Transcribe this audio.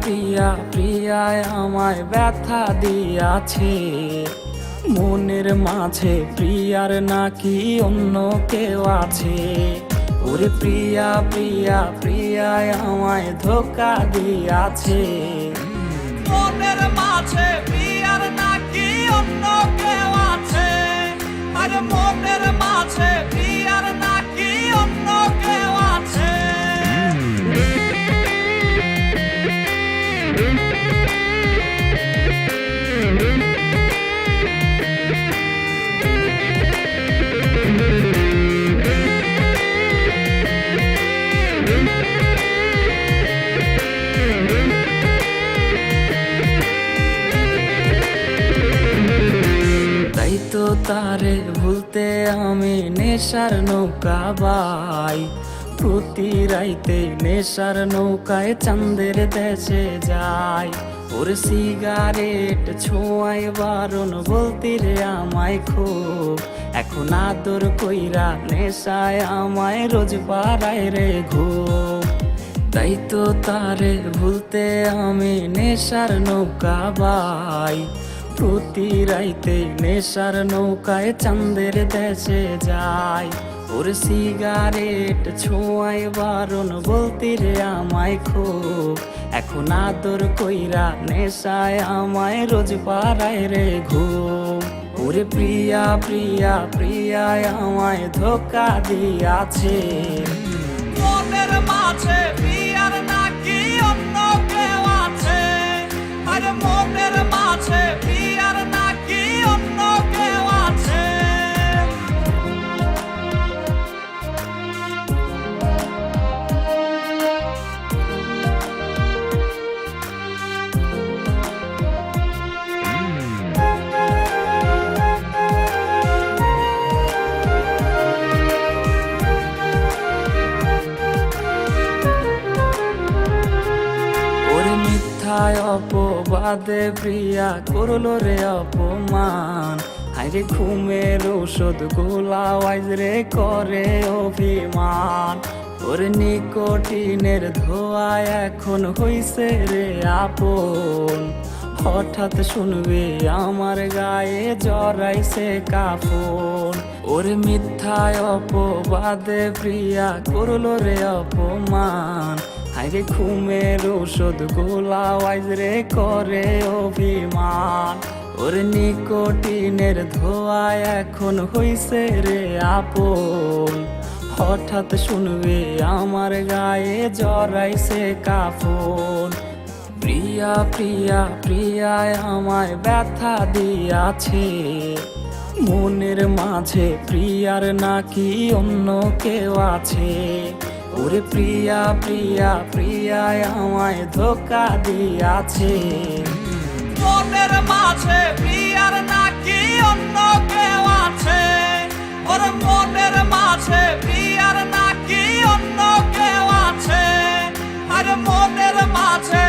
প্রিয়া প্রিয়ায় আমায় ব্যথা দিয়াছে, মনের মাঝে প্রিয়ার নাকি অন্য কেউ আছে। ওরে প্রিয়া প্রিয়া প্রিয়ায় আমায় ধোঁকা দিয়াছে, মনের মাঝে প্রিয়ার নাকি অন্য কেউ আছে। আরে মনের মাঝে প্রিয়ার নাকি অন্য কেউ আছে। তাই তো তারে ভুলতে আমি নেশার নৌকা বাই, প্রতি রাইতে নেশার নৌকায় চাঁদের দেশে যাই। ওর সিগারেট ছোঁয়ায় বারণ বলতি রে আমায় খুব, এখন আদর কইরা নেশায় আমায় রোজ পাড়ায় রে ঘুম। তাই তো তারে ভুলতে আমি নেশার নৌকা বাই, প্রতি রাইতে নেশার নৌকায় চাঁদের দেশে যাই। ওর সিগারেট ছোঁয়ায় বারণ বলতি রে আমায় খুব, এখন আদর কইরা নেশায় আমায় রোজ পাড়ায় রে ঘুম। ওরে প্রিয়া প্রিয়া প্রিয়ায় আমায় ধোঁকা দিয়াছে, মনের মাঝে প্রিয়ার নাকি অন্য কেউ আছে। আরে মনের মাঝে প্রিয়ার নাকি অন্য কেউ আছে। মিথ্যায় অপবাদে প্রিয়া করলো রে অপমান, হাইরে ঘুমের ঔষধ গোলাওয়াইজ রে করে অভিমান। ওর নিকোটিনের ধোঁয়ায় এখন হইছে রে আপন, হঠাৎ শুনবে আমার গায়ে জড়াইছে কাফন। ওর মিথ্যায় অপবাদে প্রিয়া করলো রে অপমান, হাইরে ঘুমের ঔষধ গোলাওয়াইজ রে করে অভিমান। ওর নিকোটিনের ধোঁয়ায় এখন হইছে রে আপন, হঠাৎ শুনবে আমার গায়ে জড়াইছে কাফন। প্রিয়া প্রিয়া প্রিয়ায় আমায় ব্যথা দিয়াছে, মনের মাঝে প্রিয়ার নাকি অন্য কেউ আছে। ওরে প্রিয়া প্রিয়া প্রিয়ায় আমায় ধোঁকা দিয়াছে, মনের মাঝে প্রিয়ার নাকি অন্য কেউ আছে। ওর মনের মাঝে প্রিয়ার নাকি অন্য কেউ আছে। আরে মনের মাঝে